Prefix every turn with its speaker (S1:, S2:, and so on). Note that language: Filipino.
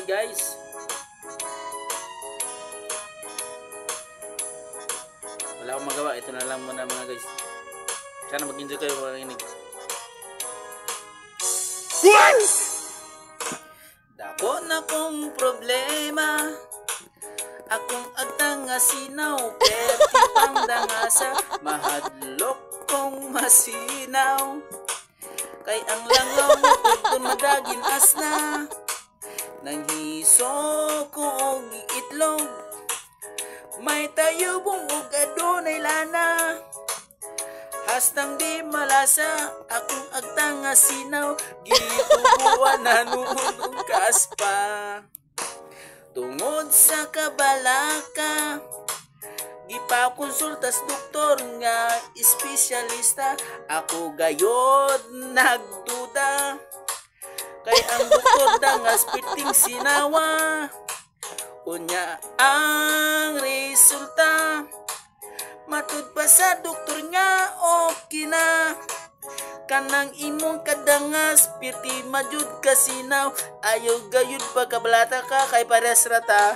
S1: guys. Wala akong magawa, ito na lang muna mga guys. Sana mag-enjoy kayo makinig. What? Dako na kong problema, akong agtanga sinaw, perti pang dangasa, mahadlok kong masinaw. Kay ang langaw mo kung madagin asna, nanghiso ko og itlog, may tayo bungog adunay lana. Hastang di malasa, akong agtanga sinaw, gitubuan na noon kaspa. Tungod sa kabalaka, gipakonsultas doktor nga espesyalista, ako gayod nagduda. Kay ang doktor dangas piting sinawa, unya ang resulta. Matud pa sa doktor nga okay na, kanang imong kadangas piti majud kasinaw, ayaw gayud pagkabalata ka kay pares rata.